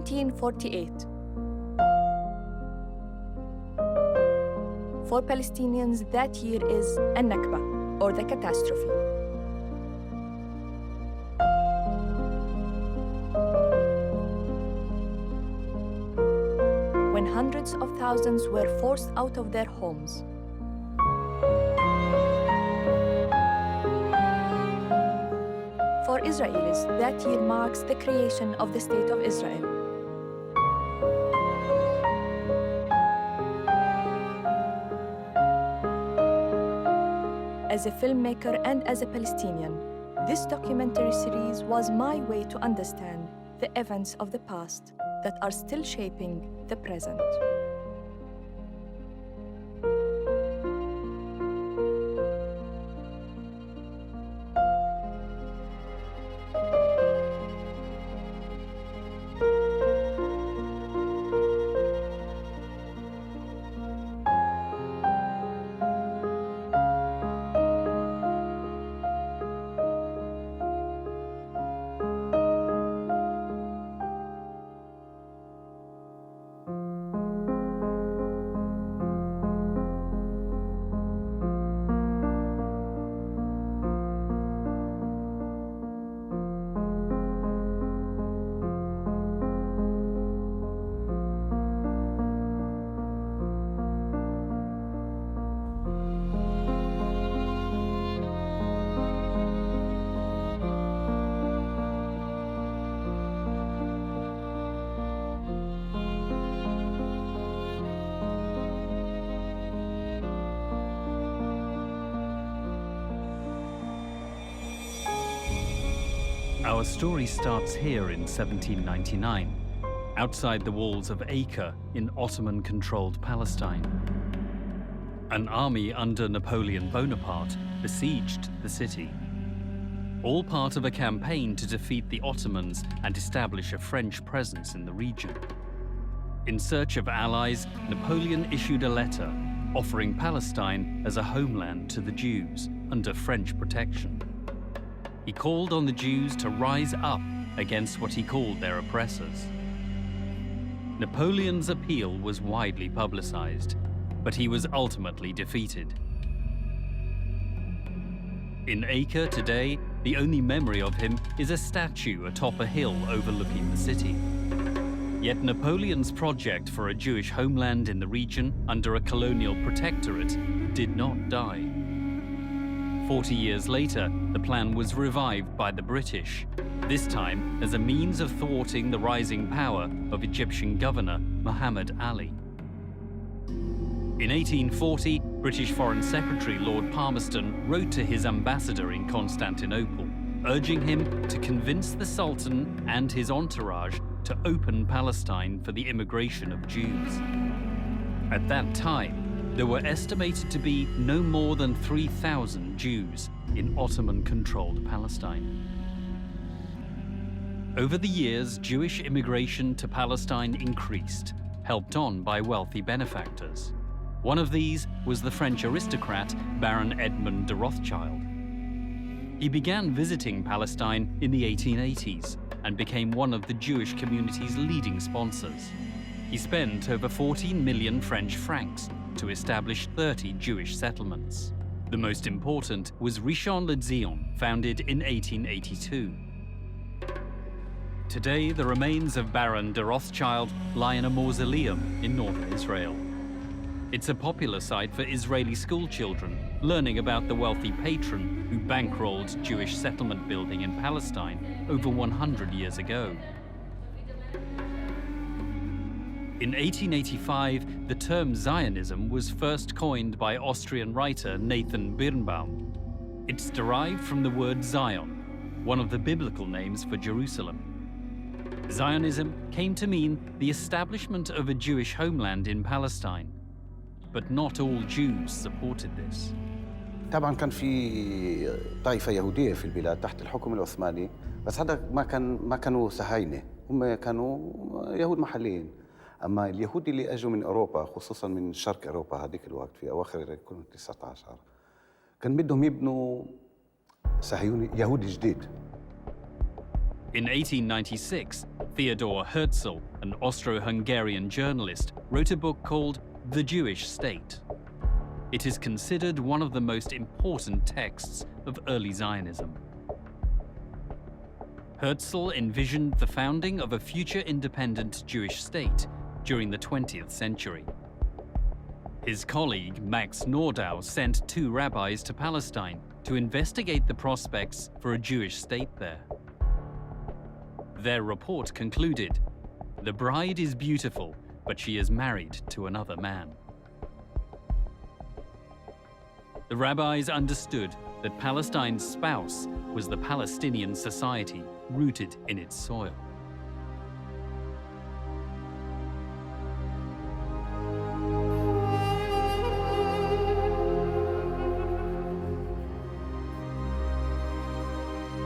1948. For Palestinians, that year is An-Nakba, or the catastrophe. When hundreds of thousands were forced out of their homes. For Israelis, that year marks the creation of the State of Israel. As a filmmaker and as a Palestinian, this documentary series was my way to understand the events of the past that are still shaping the present. Our story starts here in 1799, outside the walls of Acre in Ottoman-controlled Palestine. An army under Napoleon Bonaparte besieged the city, all part of a campaign to defeat the Ottomans and establish a French presence in the region. In search of allies, Napoleon issued a letter offering Palestine as a homeland to the Jews under French protection. He called on the Jews to rise up against what he called their oppressors. Napoleon's appeal was widely publicized, but he was ultimately defeated. In Acre today, the only memory of him is a statue atop a hill overlooking the city. Yet Napoleon's project for a Jewish homeland in the region under a colonial protectorate did not die. 40 years later, the plan was revived by the British, this time as a means of thwarting the rising power of Egyptian governor Muhammad Ali. In 1840, British Foreign Secretary Lord Palmerston wrote to his ambassador in Constantinople, urging him to convince the Sultan and his entourage to open Palestine for the immigration of Jews. At that time, there were estimated to be no more than 3,000 Jews in Ottoman-controlled Palestine. Over the years, Jewish immigration to Palestine increased, helped on by wealthy benefactors. One of these was the French aristocrat Baron Edmond de Rothschild. He began visiting Palestine in the 1880s and became one of the Jewish community's leading sponsors. He spent over 14 million French francs to establish 30 Jewish settlements. The most important was Rishon LeZion, founded in 1882. Today, the remains of Baron de Rothschild lie in a mausoleum in northern Israel. It's a popular site for Israeli schoolchildren learning about the wealthy patron who bankrolled Jewish settlement building in Palestine over 100 years ago. In 1885, the term Zionism was first coined by Austrian writer Nathan Birnbaum. It's derived from the word Zion, one of the biblical names for Jerusalem. Zionism came to mean the establishment of a Jewish homeland in Palestine, but not all Jews supported this. طبعا كان في طائفة يهودية في البلاد تحت الحكم العثماني، بس هذا ما كانوا صهاينة، هم كانوا يهود محليين. أما اليهود اللي أجوا من أوروبا، خصوصاً من شرق أوروبا هذيك الوقت في أواخر القرن ال19، كان بدهم يبنوا صهيوني يهودي جديد. In 1896, Theodor Herzl, an Austro-Hungarian journalist, wrote a book called The Jewish State. It is considered one of the most important texts of early Zionism. Herzl envisioned the founding of a future independent Jewish state during the 20th century. His colleague, Max Nordau, sent 2 rabbis to Palestine to investigate the prospects for a Jewish state there. Their report concluded, "The bride is beautiful, but she is married to another man." The rabbis understood that Palestine's spouse was the Palestinian society rooted in its soil.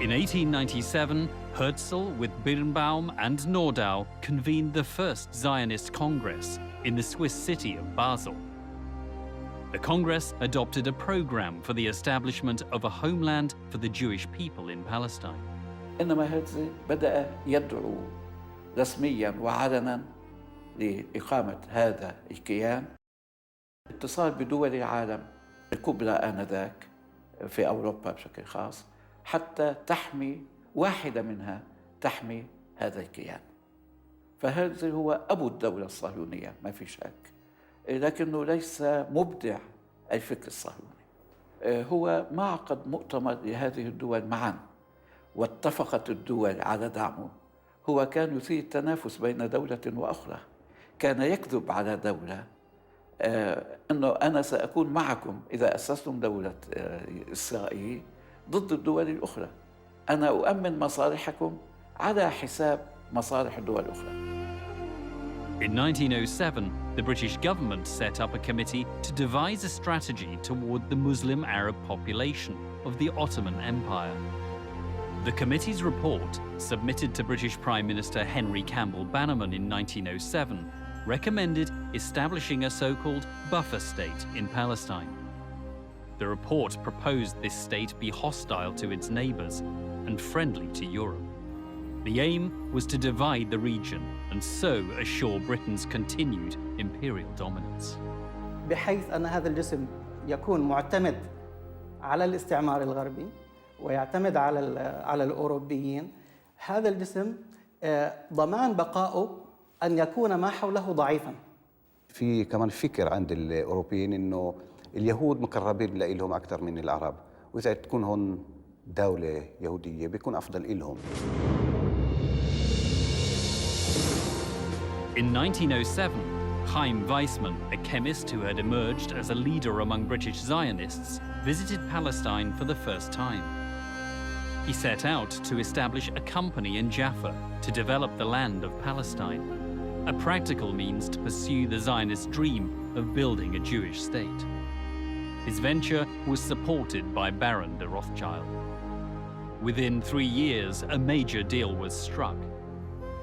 In 1897, Herzl, with Birnbaum and Nordau, convened the first Zionist Congress in the Swiss city of Basel. The Congress adopted a program for the establishment of a homeland for the Jewish people in Palestine. إنما هرتزل بدأ يدعو رسمياً وعلناً لإقامة هذا الكيان، اتصال بدول العالم الكبرى آنذاك في أوروبا بشكل خاص، حتى تحمي واحدة منها تحمي هذا الكيان. فهرتزل هو أبو الدولة الصهيونية ما في شك، لكنه ليس مبدع الفكر الصهيوني. هو ما عقد مؤتمر لهذه الدول معاً واتفقت الدول على دعمه. هو كان يثير التنافس بين دولة وأخرى، كان يكذب على دولة أنه أنا سأكون معكم إذا أسستم دولة إسرائيل ضد الدول الأخرى، أنا أؤمن مصالحكم على حساب مصالح الدول الأخرى. In 1907, the British government set up a committee to devise a strategy toward the Muslim Arab population of the Ottoman Empire. The committee's report, submitted to British Prime Minister Henry Campbell Bannerman in 1907, recommended establishing a so-called buffer state in Palestine. The report proposed this state be hostile to its neighbors and friendly to Europe. The aim was to divide the region and so assure Britain's continued imperial dominance. بحيث أن هذا الجسم يكون معتمد على الاستعمار الغربي ويعتمد على الأوروبيين. هذا الجسم ضمان بقائه أن يكون ما حوله ضعيفاً. في كمان فكر عند الأوروبيين إنه اليهود مقربين لهم أكثر من العرب، وإذا تكون هون دولة يهودية بيكون أفضل إلهم. In 1907, Chaim Weizmann, a chemist who had emerged as a leader among British Zionists, visited Palestine for the first time. He set out to establish a company in Jaffa to develop the land of Palestine, a practical means to pursue the Zionist dream of building a Jewish state. His venture was supported by Baron de Rothschild. Within 3 years, a major deal was struck.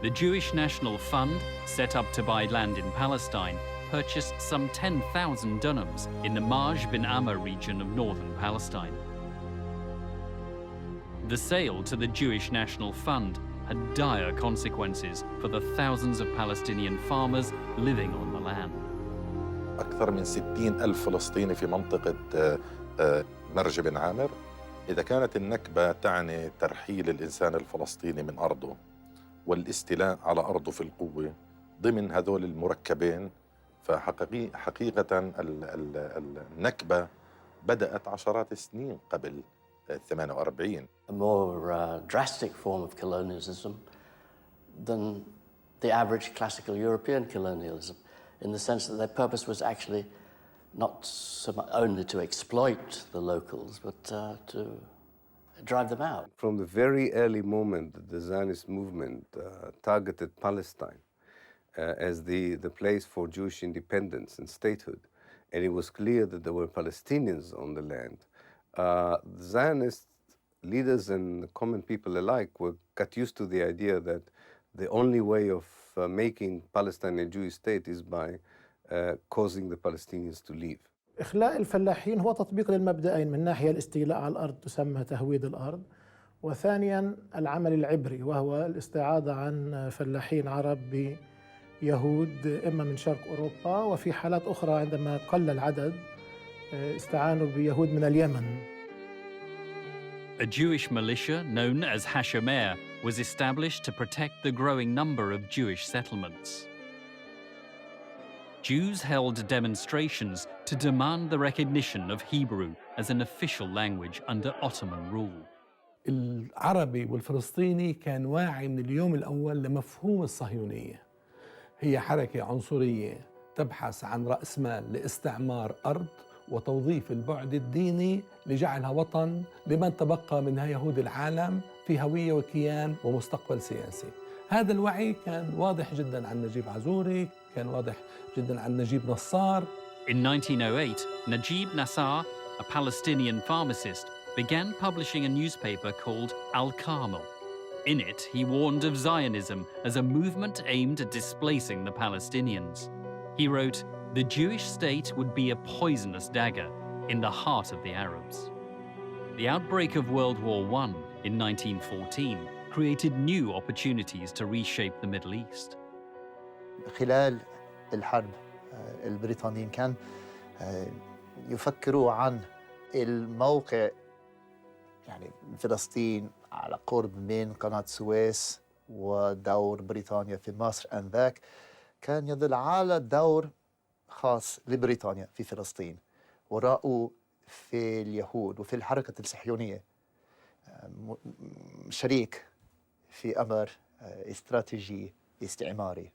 The Jewish National Fund, set up to buy land in Palestine, purchased some 10,000 dunams in the Maj bin Ammar region of northern Palestine. The sale to the Jewish National Fund had dire consequences for the thousands of Palestinian farmers living on the land. أكثر من 60,000 فلسطيني في منطقة مرج بن عامر. إذا كانت النكبة تعني ترحيل الإنسان الفلسطيني من أرضه والاستيلاء على أرضه في القوة ضمن هذول المركبين، فحقيقة النكبة بدأت عشرات السنين قبل 48. A more drastic form of colonialism than the average classical European colonialism, in the sense that their purpose was actually not so much only to exploit the locals, but to drive them out. From the very early moment, the Zionist movement targeted Palestine as the place for Jewish independence and statehood. And it was clear that there were Palestinians on the land. Zionist leaders and common people alike got used to the idea that the only way of making Palestine a Jewish state is by causing the Palestinians to leave. إخلاء الفلاحين هو تطبيق للمبدأين، من ناحية الاستيلاء على الأرض تسمى تهويد الأرض، وثانيا العمل العبري، وهو الاستعاضة عن فلاحين عرب بيهود إما من شرق أوروبا، وفي حالات أخرى عندما قل العدد استعانوا بيهود من اليمن. A Jewish militia known as Hashomer was established to protect the growing number of Jewish settlements. Jews held demonstrations to demand the recognition of Hebrew as an official language under Ottoman rule. العربي والفلسطيني كان واعي من اليوم الأول لمفهوم الصهيونية. هي حركة عنصرية تبحث عن رأس مال لاستعمار أرض وتوظيف البعد الديني لجعلها وطن لمن تبقى منها يهود العالم في هوية وكيان ومستقبل سياسي. هذا الوعي كان واضح جدا عن نجيب عزوري، كان واضح جدا عن نجيب نصار. In 1908, Najib Nassar, a Palestinian pharmacist, began publishing a newspaper called Al-Carmel. In it, he warned of Zionism as a movement aimed at displacing the Palestinians. He wrote, "The Jewish state would be a poisonous dagger in the heart of the Arabs." The outbreak of World War I in 1914 created new opportunities to reshape the Middle East. خلال الحرب البريطانيين كان يفكروا عن الموقع، يعني فلسطين على قرب من قناة السويس ودور بريطانيا في مصر آنذاك، كان يدل على دور خاص لبريطانيا في فلسطين، ورأوا في اليهود وفي الحركة الصهيونية شريك في أمر استراتيجي استعماري.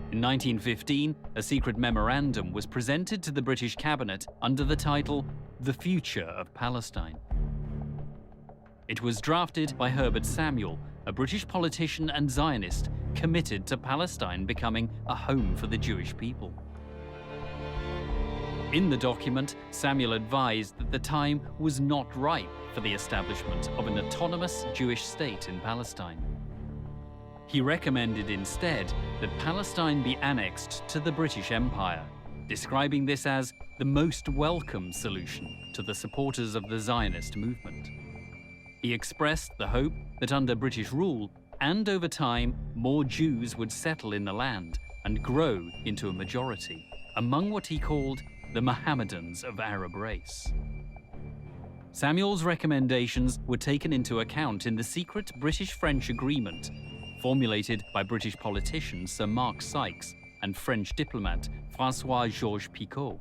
In 1915, a secret memorandum was presented to the British cabinet under the title The Future of Palestine. It was drafted by Herbert Samuel, a British politician and Zionist committed to Palestine becoming a home for the Jewish people. In the document, Samuel advised that the time was not ripe for the establishment of an autonomous Jewish state in Palestine. He recommended instead that Palestine be annexed to the British Empire, describing this as the most welcome solution to the supporters of the Zionist movement. He expressed the hope that under British rule and over time, more Jews would settle in the land and grow into a majority among what he called the Mohammedans of Arab race. Samuel's recommendations were taken into account in the secret British-French agreement formulated by British politician Sir Mark Sykes and French diplomat François-Georges Picot.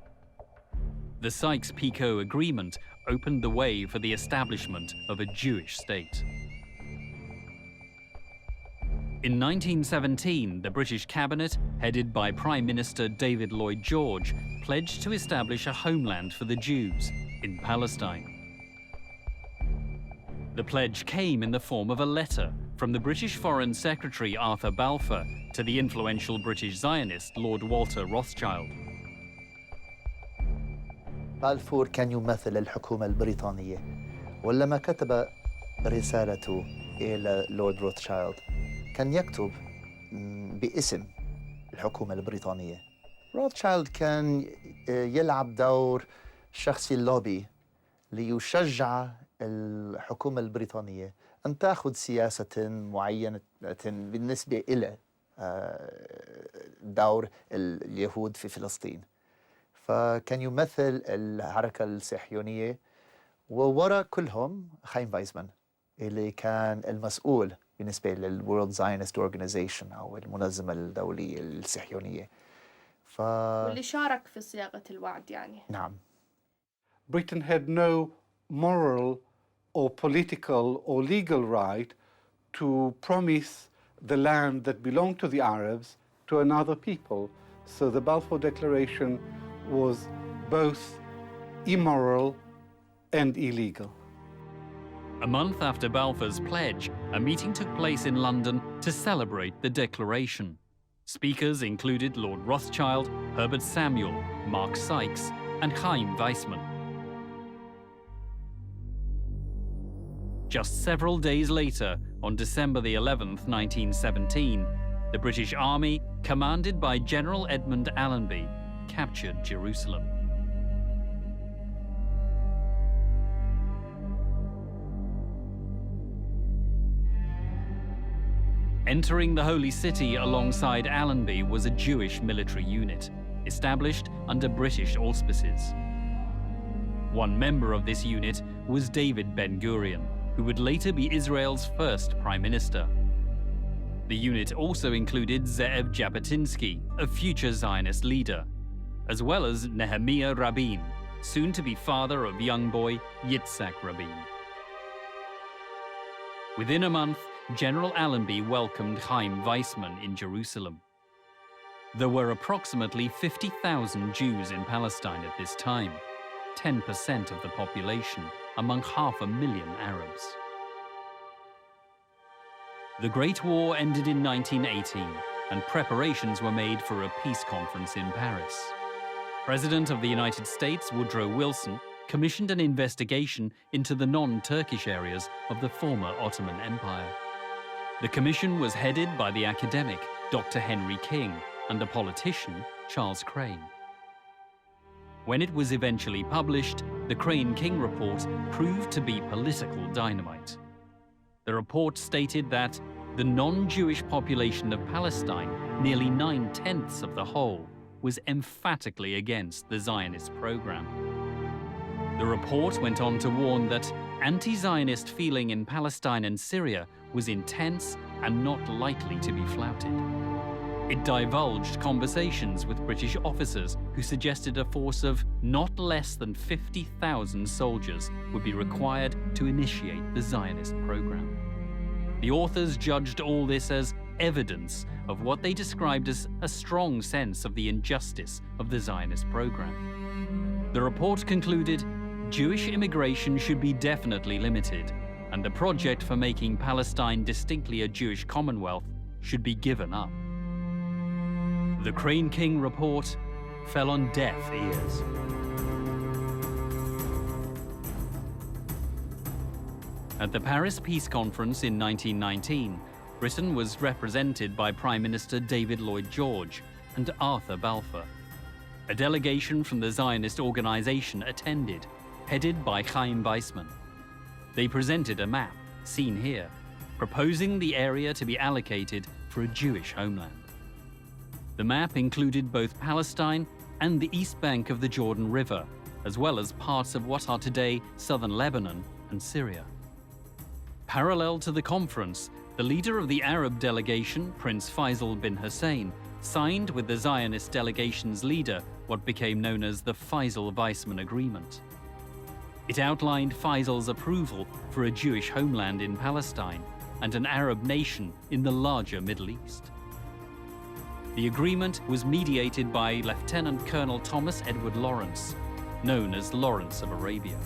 The Sykes-Picot agreement opened the way for the establishment of a Jewish state. In 1917, the British cabinet, headed by Prime Minister David Lloyd George, pledged to establish a homeland for the Jews in Palestine. The pledge came in the form of a letter from the British Foreign Secretary Arthur Balfour to the influential British Zionist Lord Walter Rothschild. بالفور كان يمثل الحكومة البريطانية، ولما كتب رسالته إلى لورد روثشايلد كان يكتب باسم الحكومة البريطانية. روثشايلد كان يلعب دور شخصي اللوبي ليشجع الحكومة البريطانية أن تأخذ سياسة معينة بالنسبة إلى دور اليهود في فلسطين. فكان يمثل الحركة الصهيونية، ووراء كلهم خايم فايزمان اللي كان المسؤول بالنسبة للورلد زاينست أورجانيزيشن أو المنظمة الدولية الصهيونية. واللي شارك في صياغة الوعد يعني. نعم. Britain had no moral or political or legal right to promise the land that belonged to the Arabs to another people. So the Balfour Declaration was both immoral and illegal. A month after Balfour's pledge, a meeting took place in London to celebrate the declaration. Speakers included Lord Rothschild, Herbert Samuel, Mark Sykes, and Chaim Weizmann. Just several days later, on December the 11th, 1917, the British Army, commanded by General Edmund Allenby, captured Jerusalem. Entering the Holy City alongside Allenby was a Jewish military unit, established under British auspices. One member of this unit was David Ben-Gurion, who would later be Israel's first prime minister. The unit also included Ze'ev Jabotinsky, a future Zionist leader, as well as Nehemiah Rabin, soon to be father of young boy Yitzhak Rabin. Within a month, General Allenby welcomed Chaim Weizmann in Jerusalem. There were approximately 50,000 Jews in Palestine at this time, 10% of the population among 500,000 Arabs. The Great War ended in 1918, and preparations were made for a peace conference in Paris. President of the United States, Woodrow Wilson, commissioned an investigation into the non-Turkish areas of the former Ottoman Empire. The commission was headed by the academic Dr. Henry King and a politician, Charles Crane. When it was eventually published, the Crane-King report proved to be political dynamite. The report stated that the non-Jewish population of Palestine, nearly 9/10 of the whole, was emphatically against the Zionist program. The report went on to warn that anti-Zionist feeling in Palestine and Syria was intense and not likely to be flouted. It divulged conversations with British officers who suggested a force of not less than 50,000 soldiers would be required to initiate the Zionist program. The authors judged all this as evidence of what they described as a strong sense of the injustice of the Zionist program. The report concluded Jewish immigration should be definitely limited, and the project for making Palestine distinctly a Jewish commonwealth should be given up. The Crane-King report fell on deaf ears. At the Paris Peace Conference in 1919, Britain was represented by Prime Minister David Lloyd George and Arthur Balfour. A delegation from the Zionist organization attended, headed by Chaim Weizmann. They presented a map, seen here, proposing the area to be allocated for a Jewish homeland. The map included both Palestine and the east bank of the Jordan River, as well as parts of what are today southern Lebanon and Syria. Parallel to the conference, the leader of the Arab delegation, Prince Faisal bin Hussein, signed with the Zionist delegation's leader what became known as the Faisal-Weizmann Agreement. It outlined Faisal's approval for a Jewish homeland in Palestine and an Arab nation in the larger Middle East. The agreement was mediated by Lieutenant Colonel Thomas Edward Lawrence, known as Lawrence of Arabia.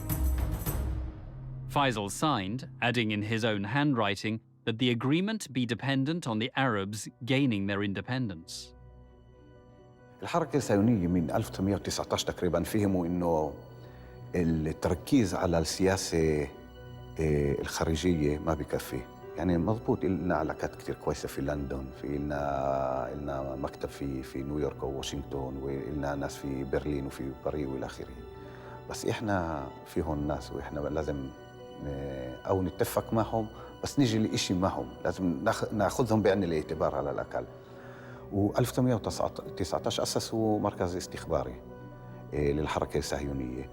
Faisal signed, adding in his own handwriting that the agreement be dependent on the Arabs gaining their independence. الحركة الصهيونية من 1919 تقريباً فهموا إنه التركيز على السياسة الخارجية ما بكفي. يعني مضبوط لنا علاقات كتير كويسة في لندن، في لنا مكتب في نيويورك وواشنطن، ولنا ناس في برلين وفي باريس والى آخره. بس إحنا فيهم ناس وإحنا لازم أو نتفق معهم بس نيجي لإشي معهم، لازم ناخذهم بعين الاعتبار على الأقل. و1919 أسسوا مركز استخباري للحركة الصهيونية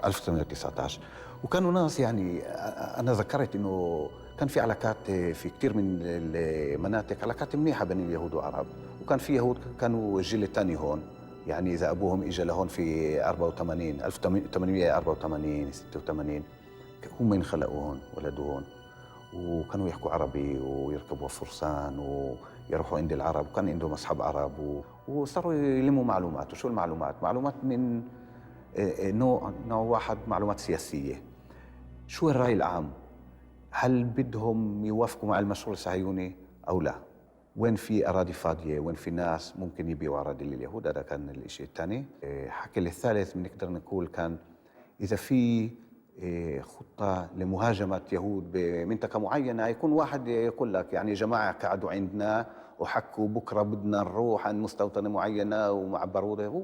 1919 وكانوا ناس يعني أنا ذكرت إنه كان في علاقات في كثير من المناطق علاقات منيحة بين اليهود والعرب، وكان في يهود كانوا الجيل الثاني هون، يعني إذا أبوهم إجا لهون في 84 1884 86 هم انخلقوا هون ولدوا هون، وكانوا يحكوا عربي ويركبوا فرسان ويروحوا عند العرب، وكان عندهم أصحاب عرب وصاروا يلموا معلومات. وشو المعلومات؟ معلومات من نوع واحد، معلومات سياسية. شو الرأي العام؟ هل بدهم يوافقوا مع المشروع الصهيوني أو لا؟ وين في أراضي فاضية؟ وين في ناس ممكن يبيعوا أراضي لليهود؟ هذا كان الشيء الثاني. حكي الثالث بنقدر نقول كان إذا في خطة لمهاجمة يهود بمنطقة معينة، يكون واحد يقول لك يعني جماعة قعدوا عندنا وحكوا بكرة بدنا نروح عن مستوطنة معينة ومع بارودة، هو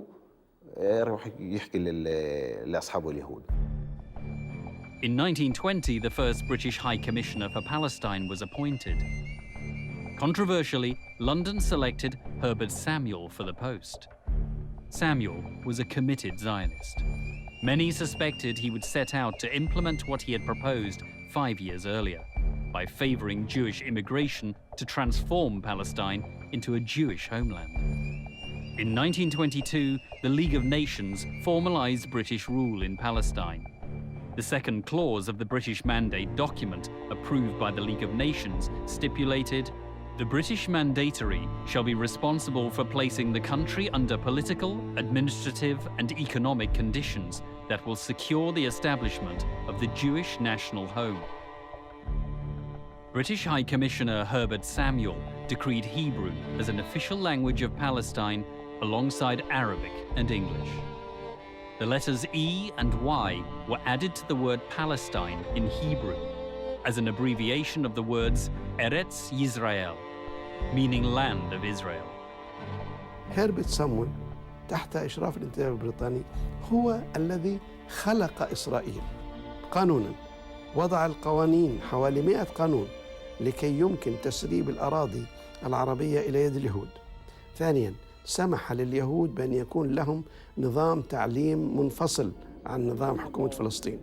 يروح يحكي لأصحابه اليهود. In 1920, the first British High Commissioner for Palestine was appointed. Controversially, London selected Herbert Samuel for the post. Samuel was a committed Zionist. Many suspected he would set out to implement what he had proposed 5 years earlier, by favoring Jewish immigration to transform Palestine into a Jewish homeland. In 1922, the League of Nations formalized British rule in Palestine. The second clause of the British Mandate document, approved by the League of Nations, stipulated, "The British Mandatory shall be responsible for placing the country under political, administrative, and economic conditions that will secure the establishment of the Jewish national home." British High Commissioner Herbert Samuel decreed Hebrew as an official language of Palestine alongside Arabic and English. The letters E and Y were added to the word Palestine in Hebrew as an abbreviation of the words Eretz Yisrael, meaning land of Israel. هربرت سامويل تحت إشراف الانتداب البريطاني هو الذي خلق إسرائيل قانونا، وضع القوانين حوالي 100 قانون لكي يمكن تسريب الأراضي العربية إلى يد اليهود. ثانياً، سمح لليهود بأن يكون لهم نظام تعليم منفصل عن نظام حكومة فلسطين.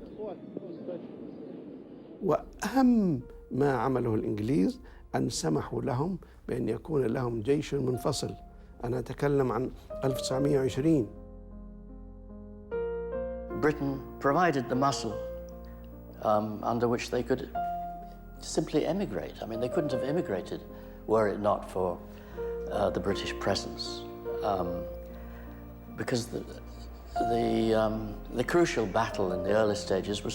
وأهم ما عمله الإنجليز أن سمحوا لهم بأن يكون لهم جيش منفصل. أنا أتكلم عن 1920. Britain provided the muscle under which they could simply emigrate. I mean, they couldn't have immigrated were it not for the British presence. Because the crucial battle in the early stages was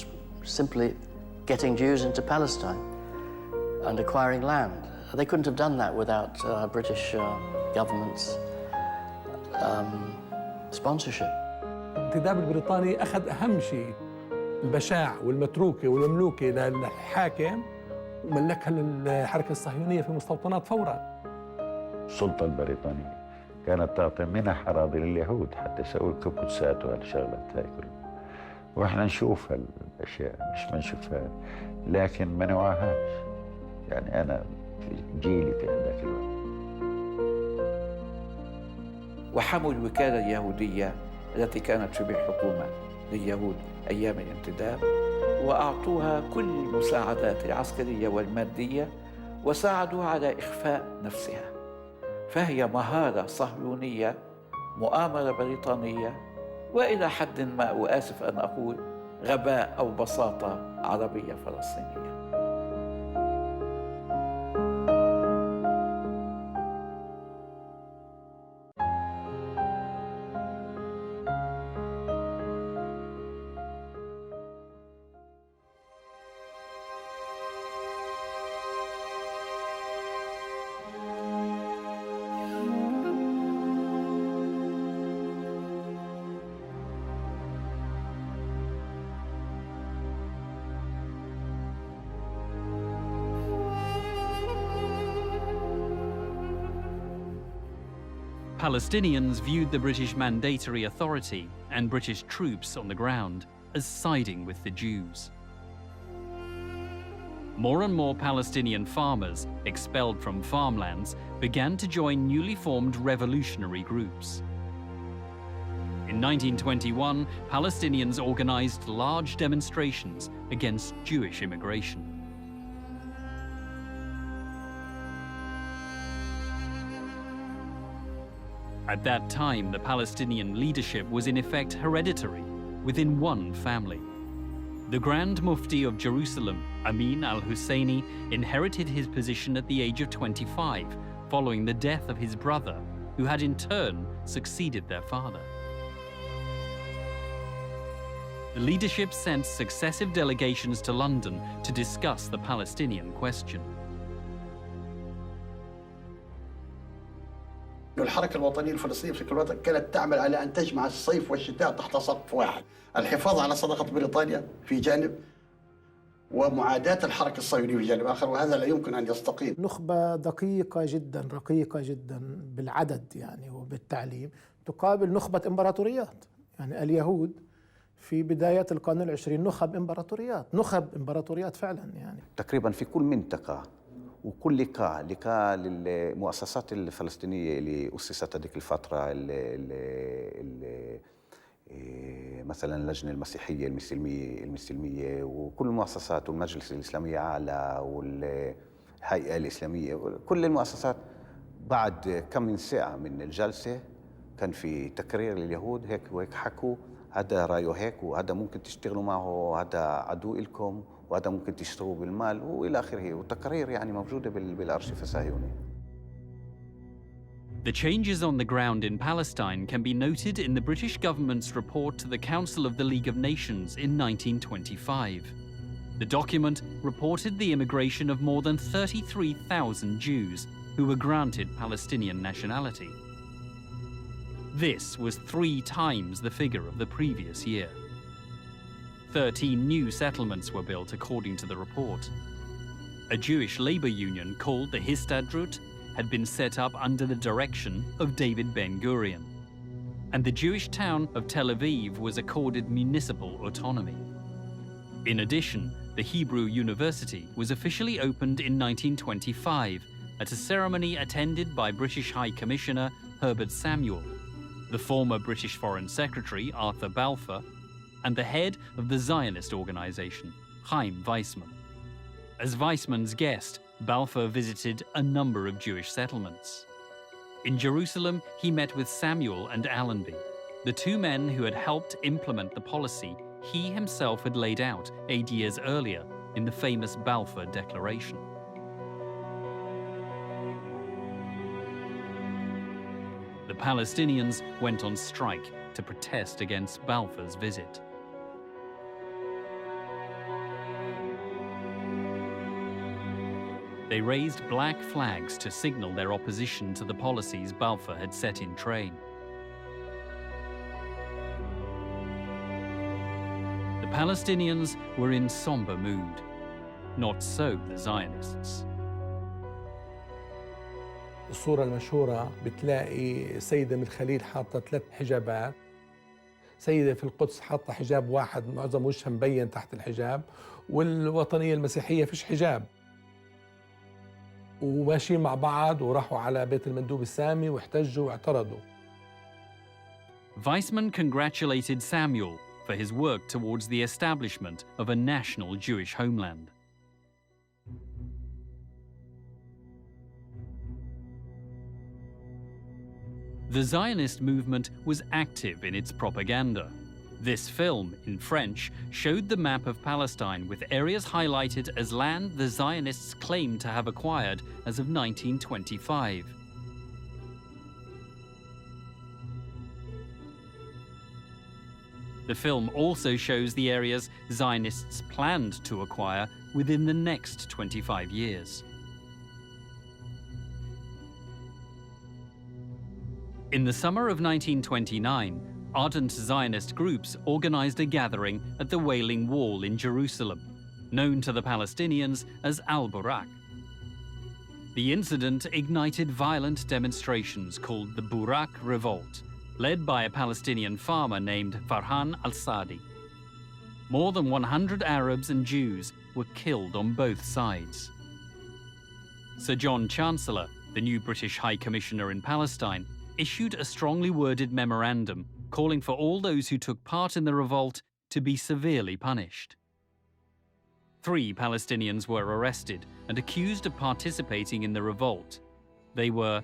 simply getting Jews into Palestine and acquiring land. They couldn't have done that without British government's sponsorship. الانتداب البريطاني أخذ أهم شيء البشاع والمتروكة والمملوكة للحاكم وملكها للحركة الصهيونية في المستوطنات فوراً. السلطة البريطانية كانت تعطي منح أراضي لليهود حتى يسووا الكبوتسات وهالشغلات هاي كلها، وإحنا نشوف هالأشياء مش ما نشوفها، لكن ما نوعاهاش. يعني أنا في جيلي في هذاك الوقت. وحموا الوكالة اليهودية التي كانت شبه حكومة لليهود أيام الانتداب، وأعطوها كل المساعدات العسكرية والمادية، وساعدوا على إخفاء نفسها. فهي مهارة صهيونية، مؤامرة بريطانية، وإلى حد ما، وآسف أن أقول، غباء أو بساطة عربية فلسطينية. Palestinians viewed the British Mandatory Authority and British troops on the ground as siding with the Jews. More and more Palestinian farmers, expelled from farmlands, began to join newly formed revolutionary groups. In 1921, Palestinians organized large demonstrations against Jewish immigration. At that time, the Palestinian leadership was in effect hereditary, within one family. The Grand Mufti of Jerusalem, Amin al-Husseini, inherited his position at the age of 25, following the death of his brother, who had in turn succeeded their father. The leadership sent successive delegations to London to discuss the Palestinian question. الحركة الوطنية الفلسطينية في الوطن كانت تعمل على أن تجمع الصيف والشتاء تحت سقف واحد، الحفاظ على صداقة بريطانيا في جانب ومعاداة الحركة الصهيونية في جانب آخر، وهذا لا يمكن أن يستقيم. نخبة دقيقة جدا، رقيقة جدا بالعدد يعني وبالتعليم، تقابل نخبة إمبراطوريات. يعني اليهود في بداية القرن 20 نخب إمبراطوريات فعلا. يعني تقريبا في كل منطقة وكل لقاء للمؤسسات الفلسطينية اللي أسست هذيك الفترة مثلا اللجنة المسيحية المسلمية وكل المؤسسات والمجلس الإسلامي الأعلى والهيئة الإسلامية، كل المؤسسات بعد كم من ساعة من الجلسة كان في تقرير لليهود هيك وهيك حكوا هذا رأيه هيك وهذا ممكن تشتغلوا معه، هذا عدو إلكم وهذا ممكن تشتروه بالمال وإلى آخره، والتقارير يعني موجودة بالأرشيف الصهيوني. The changes on the ground in Palestine can be noted in the British government's report to the Council of the League of Nations in 1925. The document reported the immigration of more than 33,000 Jews who were granted Palestinian nationality. This was 3 times the figure of the previous year. 13 new settlements were built according to the report. A Jewish labor union called the Histadrut had been set up under the direction of David Ben-Gurion, and the Jewish town of Tel Aviv was accorded municipal autonomy. In addition, the Hebrew University was officially opened in 1925 at a ceremony attended by British High Commissioner Herbert Samuel, the former British Foreign Secretary Arthur Balfour, and the head of the Zionist organization, Chaim Weizmann. As Weizmann's guest, Balfour visited a number of Jewish settlements. In Jerusalem, he met with Samuel and Allenby, the 2 men who had helped implement the policy he himself had laid out 8 years earlier in the famous Balfour Declaration. The Palestinians went on strike to protest against Balfour's visit. They raised black flags to signal their opposition to the policies Balfour had set in train. The Palestinians were in somber mood. Not so the Zionists. الصورة المشهورة بتلاقي سيدة من الخليل حاطة 3 حجابات، سيدة في القدس حاطة حجاب واحد معظم وجهها مبين تحت الحجاب، والوطنية المسيحية فيش حجاب، وماشيين مع بعض وراحوا على بيت المندوب السامي واحتجوا واعترضوا. Weizmann congratulated Samuel for his work towards the establishment of a national Jewish homeland. The Zionist movement was active in its propaganda. This film, in French, showed the map of Palestine with areas highlighted as land the Zionists claimed to have acquired as of 1925. The film also shows the areas Zionists planned to acquire within the next 25 years. In the summer of 1929, ardent Zionist groups organized a gathering at the Wailing Wall in Jerusalem, known to the Palestinians as Al-Burak. The incident ignited violent demonstrations called the Burak Revolt, led by a Palestinian farmer named Farhan al-Sadi. More than 100 Arabs and Jews were killed on both sides. Sir John Chancellor, the new British High Commissioner in Palestine, issued a strongly worded memorandum calling for all those who took part in the revolt to be severely punished. 3 Palestinians were arrested and accused of participating in the revolt. They were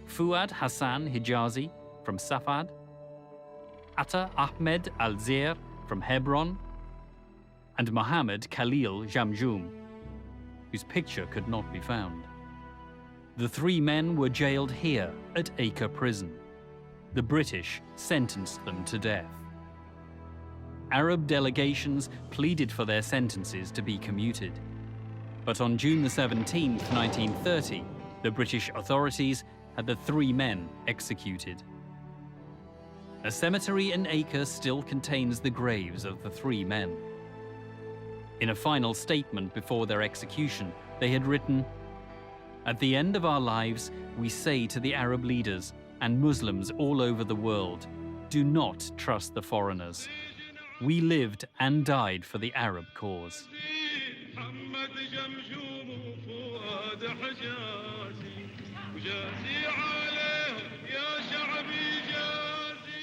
Fuad Hassan Hijazi from Safad, Atta Ahmed Al-Zair from Hebron, and Mohammed Khalil Jamjoum, whose picture could not be found. The 3 men were jailed here at Acre Prison. The British sentenced them to death. Arab delegations pleaded for their sentences to be commuted. But on June 17, 1930, the British authorities had the 3 men executed. A cemetery in Acre still contains the graves of the 3 men. In a final statement before their execution, they had written, "At the end of our lives, we say to the Arab leaders and Muslims all over the world, do not trust the foreigners. We lived and died for the Arab cause."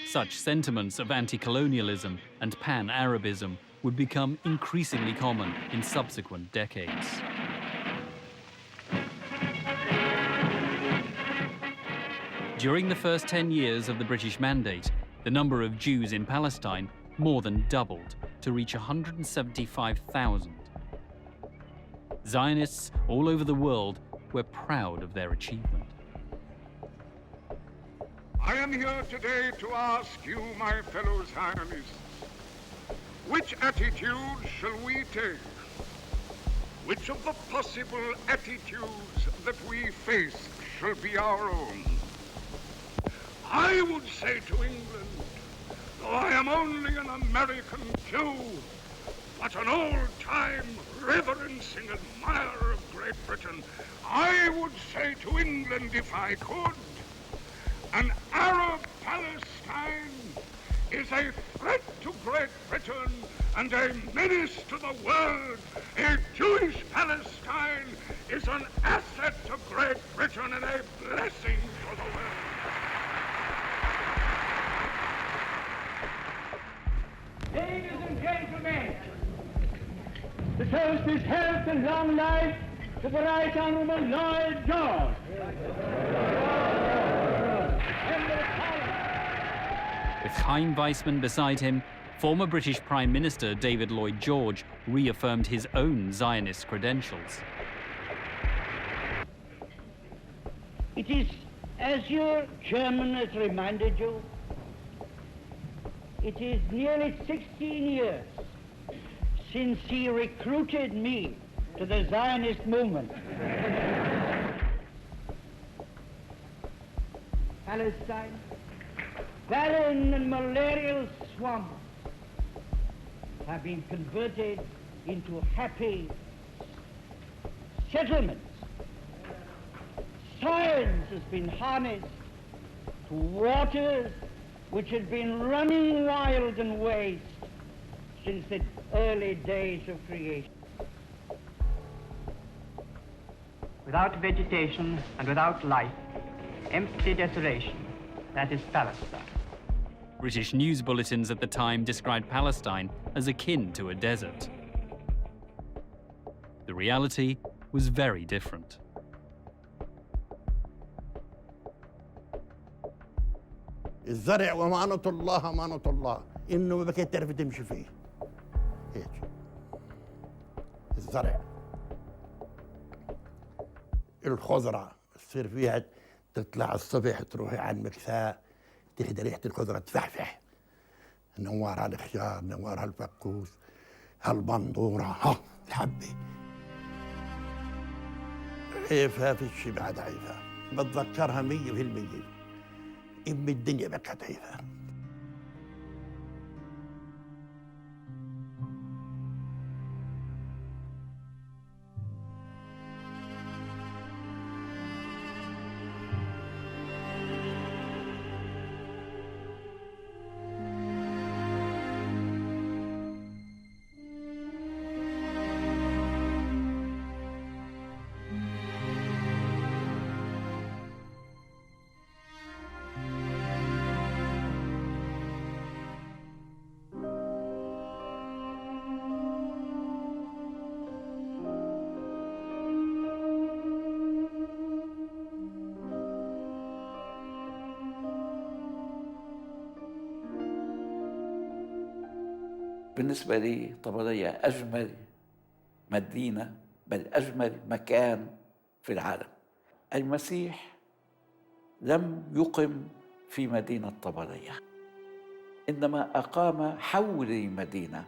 Such sentiments of anti-colonialism and pan-Arabism would become increasingly common in subsequent decades. During the first 10 years of the British Mandate, the number of Jews in Palestine more than doubled to reach 175,000. Zionists all over the world were proud of their achievement. I am here today to ask you, my fellow Zionists, which attitude shall we take? Which of the possible attitudes that we face shall be our own? I would say to England, though I am only an American Jew, but an old-time reverencing admirer of Great Britain, I would say to England, if I could, an Arab Palestine is a threat to Great Britain and a menace to the world. A Jewish Palestine is an asset to Great Britain and a blessing to the world. Ladies and gentlemen, the toast is health and long life to the Right Honourable Lloyd George. With Chaim Weizmann beside him, former British Prime Minister David Lloyd George reaffirmed his own Zionist credentials. It is, as your chairman has reminded you, it is nearly 16 years since he recruited me to the Zionist movement. Palestine, barren and malarial swamps, have been converted into happy settlements. Science has been harnessed to waters which had been running wild and waste since the early days of creation. Without vegetation and without life, empty desolation, that is Palestine. British news bulletins at the time described Palestine as akin to a desert. The reality was very different. الزرع ومعنة الله أمانة الله إنه ما بكيت تعرف تمشي فيه هيك الزرع الخضرة تصير فيها تطلع الصبح تروحي على المكساء تهدى ريحة الخضرة تفحفح نوار على الخيار نوار على الفقوس هالبندورة ها الحبة عيفها في الشي بعد عيفها بتذكرها 100%. إم الدنيا بكت عيفها. بالنسبة لي طبرية أجمل مدينة بل أجمل مكان في العالم. المسيح لم يقم في مدينة طبرية، إنما أقام حول مدينة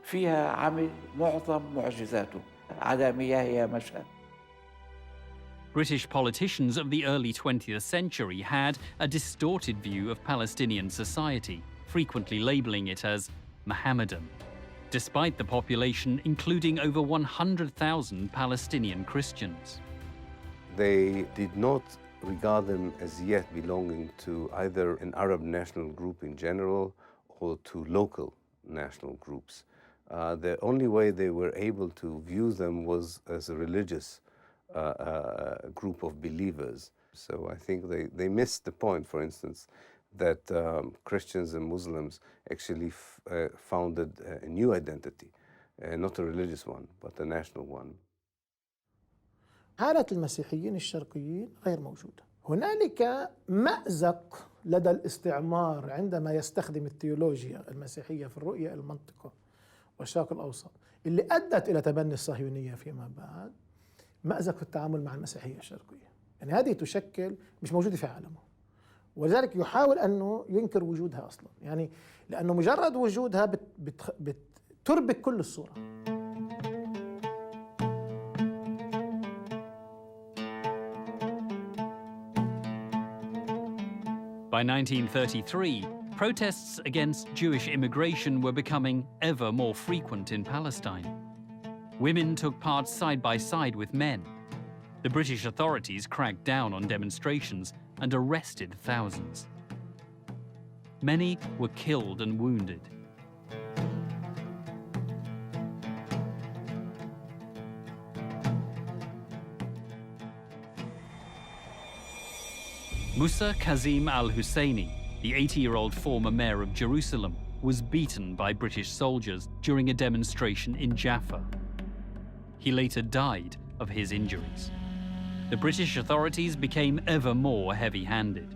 فيها عمل معظم معجزاته على مياه مشهد. British politicians of the early 20th century had a distorted view of Palestinian society, frequently labeling it as Mohammedan, despite the population including over 100,000 Palestinian Christians. They did not regard them as yet belonging to either an Arab national group in general or to local national groups. The only way they were able to view them was as a religious group of believers So I think they missed the point, for instance, that Christians and Muslims actually founded a new identity, not a religious one, but a national one. حالة المسيحيين الشرقيين غير موجودة. هنالك مأزق لدى الاستعمار عندما يستخدم التيولوجيا المسيحية في الرؤية المنطقة والشرق الأوسط اللي أدت إلى تبني الصهيونية فيما بعد، مأزق في التعامل مع المسيحية الشرقية. يعني هذه تشكل مش موجودة في عالمه، ولذلك يحاول أنه ينكر وجودها أصلا، يعني لأنه مجرد وجودها بتربك كل الصورة. By 1933, protests against Jewish immigration were becoming ever more frequent in Palestine. Women took part side by side with men. The British authorities cracked down on demonstrations and arrested thousands. Many were killed and wounded. Musa Kazim al-Husseini, the 80-year-old former mayor of Jerusalem, was beaten by British soldiers during a demonstration in Jaffa. He later died of his injuries. The British authorities became ever more heavy-handed.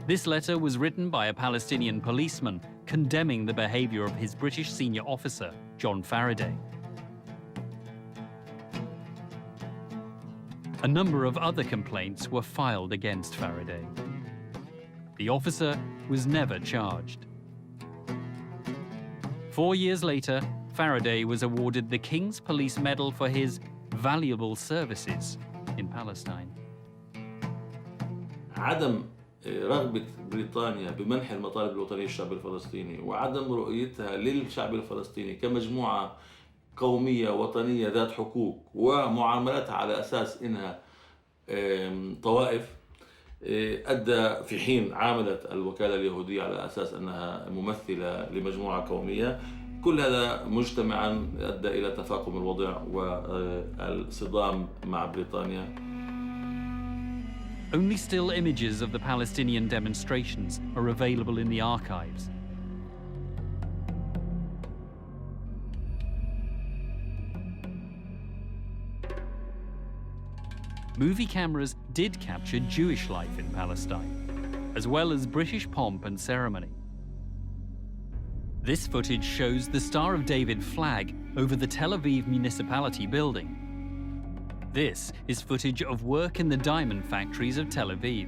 This letter was written by a Palestinian policeman condemning the behavior of his British senior officer, John Faraday. A number of other complaints were filed against Faraday. The officer was never charged. 4 years later, Faraday was awarded the King's Police Medal for his valuable services in Palestine. عدم رغبة بريطانيا بمنح المطالب الوطنية للشعب الفلسطيني وعدم رؤيتها للشعب الفلسطيني كمجموعة قومية وطنية ذات حقوق ومعاملتها على أساس إنها طوائف أدى في حين عاملت الوكالة اليهودية على أساس أنها ممثلة لمجموعة قومية. كل هذا مجتمعا أدى إلى تفاقم الوضع والصدام مع بريطانيا. Only still images of the Palestinian demonstrations are available in the archives. Movie cameras did capture Jewish life in Palestine, as well as British pomp and ceremony. This footage shows the Star of David flag over the Tel Aviv municipality building. This is footage of work in the diamond factories of Tel Aviv.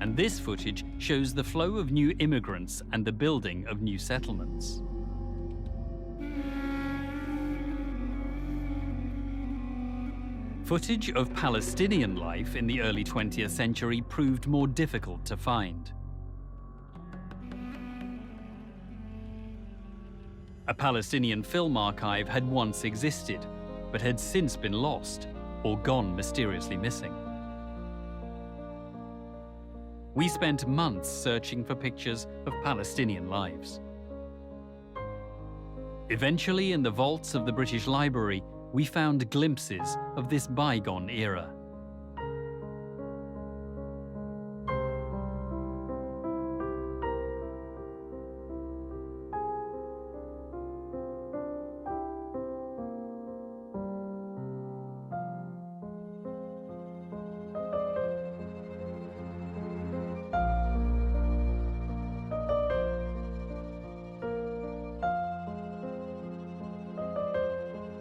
And this footage shows the flow of new immigrants and the building of new settlements. Footage of Palestinian life in the early 20th century proved more difficult to find. A Palestinian film archive had once existed, but had since been lost or gone mysteriously missing. We spent months searching for pictures of Palestinian lives. Eventually, in the vaults of the British Library, we found glimpses of this bygone era.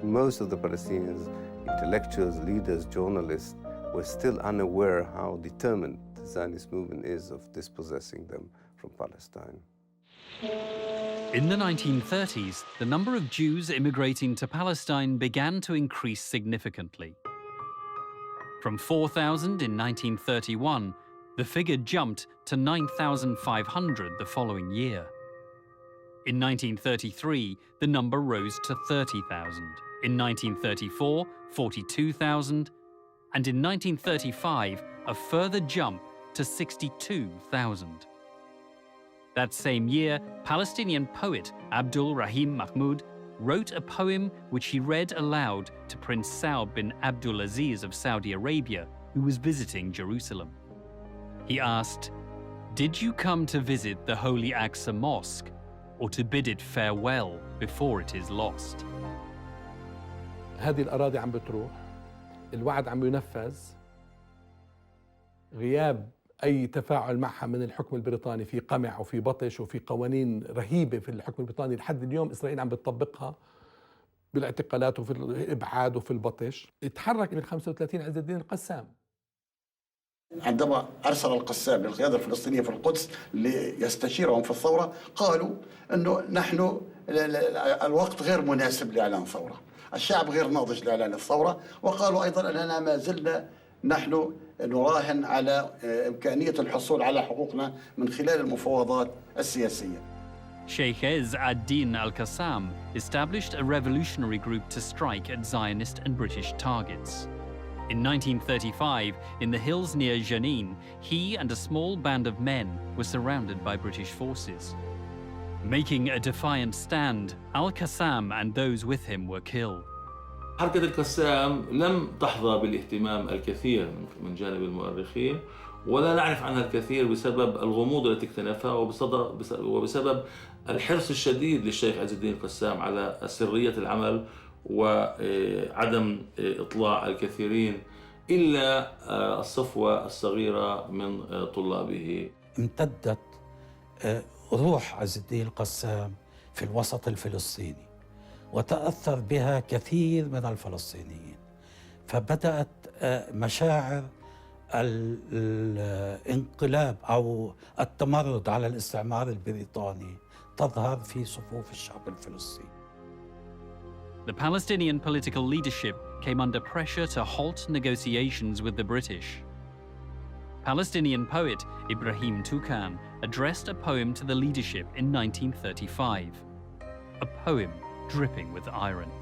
Most of the Palestinians, intellectuals, leaders, journalists, were still unaware how determined the Zionist movement is of dispossessing them from Palestine. In the 1930s, the number of Jews immigrating to Palestine began to increase significantly. From 4,000 in 1931, the figure jumped to 9,500 the following year. In 1933, the number rose to 30,000. In 1934, 42,000, and in 1935, a further jump to 62,000. That same year, Palestinian poet Abdul Rahim Mahmoud wrote a poem which he read aloud to Prince Saud bin Abdulaziz of Saudi Arabia, who was visiting Jerusalem. He asked, "Did you come to visit the Holy Aqsa Mosque, or to bid it farewell before it is lost?" هذه الأراضي عم بتروح، الوعد عم ينفذ، غياب أي تفاعل معها من الحكم البريطاني في قمع وفي بطش وفي قوانين رهيبة في الحكم البريطاني لحد اليوم إسرائيل عم بتطبقها بالاعتقالات وفي الإبعاد وفي البطش. اتحرك من 35 عز الدين القسام. عندما أرسل القسام للقيادة الفلسطينية في القدس ليستشيرهم في الثورة، قالوا أنه نحن الوقت غير مناسب لإعلان ثورة، الشعب غير ناضج لإعلان الثورة، وقالوا أيضا أننا ما زلنا نحن نراهن على إمكانية الحصول على حقوقنا من خلال المفاوضات السياسية. Sheikh Ez ad-Din al-Qassam established a revolutionary group to strike at Zionist and British targets. In 1935, in the hills near Jenin, he and a small band of men were surrounded by British forces. Making a defiant stand, al-Qassam and those with him were killed. حركة القسام لم تحظى بالاهتمام الكثير من جانب المؤرخين، ولا نعرف عنها الكثير بسبب الغموض التي اكتنفها وبسبب الحرص الشديد للشيخ عز الدين القسام على سرية العمل وعدم إطلاع الكثيرين إلا الصفوة الصغيرة من طلابه. امتدت روح عز الدين القسام في الوسط الفلسطيني، وتأثر بها كثير من الفلسطينيين، فبدأت مشاعر الانقلاب أو التمرد على الاستعمار البريطاني تظهر في صفوف الشعب الفلسطيني. The Palestinian political leadership came under pressure to halt negotiations with the British. Palestinian poet Ibrahim Toukan addressed a poem to the leadership in 1935, a poem dripping with irony.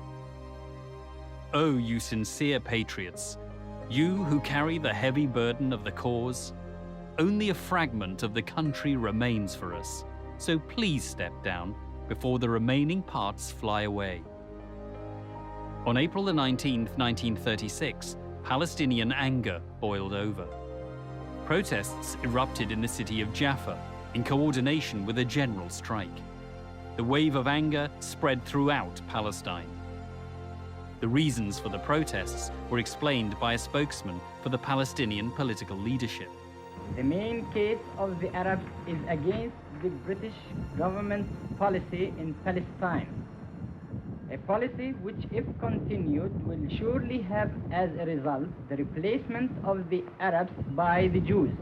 "Oh, you sincere patriots, you who carry the heavy burden of the cause, only a fragment of the country remains for us, so please step down before the remaining parts fly away." On April 19, 1936, Palestinian anger boiled over. Protests erupted in the city of Jaffa in coordination with a general strike. The wave of anger spread throughout Palestine. The reasons for the protests were explained by a spokesman for the Palestinian political leadership. The main case of the Arabs is against the British government's policy in Palestine. A policy which, if continued, will surely have as a result the replacement of the Arabs by the Jews.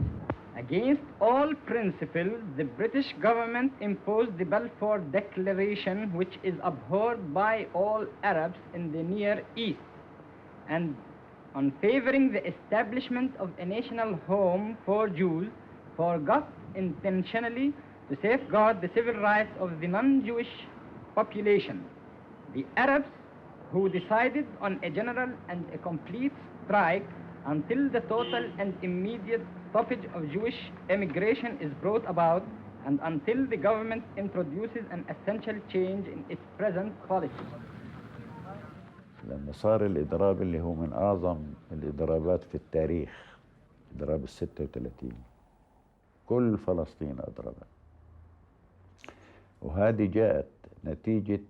Against all principles, the British government imposed the Balfour Declaration, which is abhorred by all Arabs in the Near East, and on favoring the establishment of a national home for Jews, forgot intentionally to safeguard the civil rights of the non-Jewish population. The Arabs, who decided on a general and a complete strike until the total and immediate stoppage of Jewish immigration is brought about, and until the government introduces an essential change in its present policy. لما صار الإضراب اللي هو من أعظم الإضرابات في التاريخ، إضراب ال36، كل فلسطين أضربت، وهذه جاءت نتيجة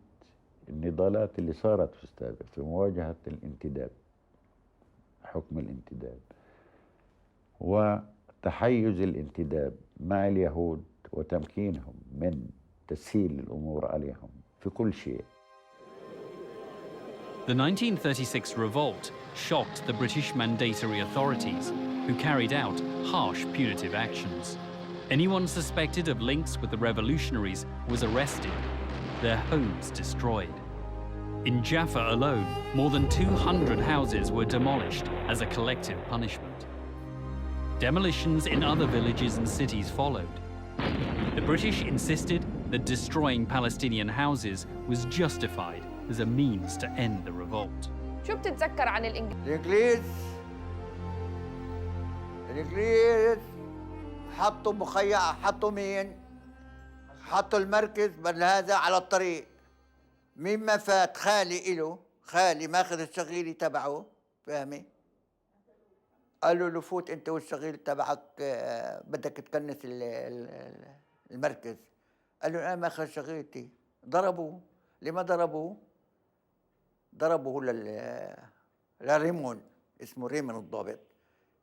النضالات اللي صارت في السابق في مواجهة الانتداب، حكم الانتداب وتحيز الانتداب مع اليهود وتمكينهم من تسهيل الأمور عليهم في كل شيء. The 1936 revolt shocked the British mandatory authorities, who carried out harsh punitive actions. Anyone suspected of links with the revolutionaries was arrested, their homes destroyed. In Jaffa alone, more than 200 houses were demolished as a collective punishment. Demolitions in other villages and cities followed. The British insisted that destroying Palestinian houses was justified as a means to end the revolt. شو بتتذكر عن الإنجليز حطوا مخيم، حطوا مين؟ حطوا المركز بل هذا على الطريق. مين ما فات خالي إله، خالي ماخذ الشغيلي تبعه، فاهمي؟ قالوا له فوت انت والشغيل تبعك بدك تكنس المركز. قال له انا ماخذ شغيلتي. ضربوه. لما ضربوه؟ ضربوه لريمون، اسمه ريمون الضابط.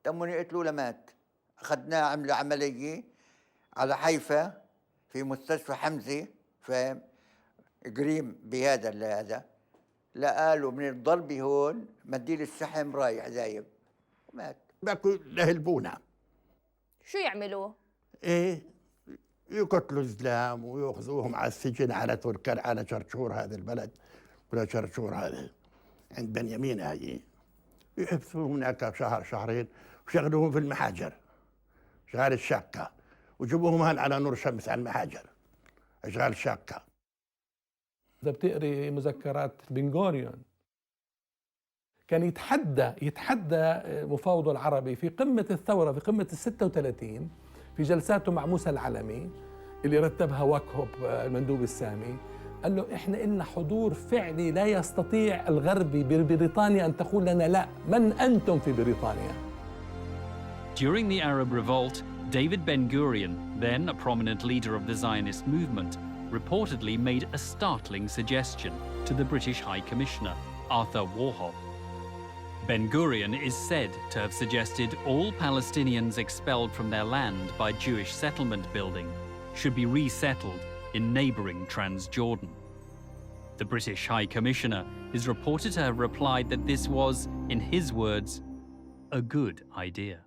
تموا يقتلوه لمات. اخذناه عملوا عمليه على حيفا في مستشفى حمزه، فاهم؟ قريم بهذا هذا. لا قالوا من الضربه هون منديل الشحم رايح زايب، مات. بقوا يهلبونا. شو يعملوا؟ ايه، يقتلوا الزلام ويأخذوهم على السجن على تركان، على شرشور هذا البلد ولا شرشور هذا عند بنيامين هاي. يحبسوهم هناك شهر شهرين وشغلوهم في المحاجر، شغال الشاكة، وجيبوهم هان على نور شمس على المحاجر، اشغال الشاكة. إذا بتقري مذكرات بن غوريون كان يتحدى مفاوضه العربي في قمة الثورة، في قمة ال36، في جلساته مع موسى العلمي اللي رتبها واكهوب المندوب السامي. قال له احنا إلنا حضور فعلي، لا يستطيع الغربي ببريطانيا أن تقول لنا لا، من أنتم في بريطانيا. During the Arab Revolt, David Ben-Gurion, then a prominent leader of the Zionist movement, reportedly made a startling suggestion to the British High Commissioner, Arthur Warhope. Ben-Gurion is said to have suggested all Palestinians expelled from their land by Jewish settlement building should be resettled in neighbouring Transjordan. The British High Commissioner is reported to have replied that this was, in his words, a good idea.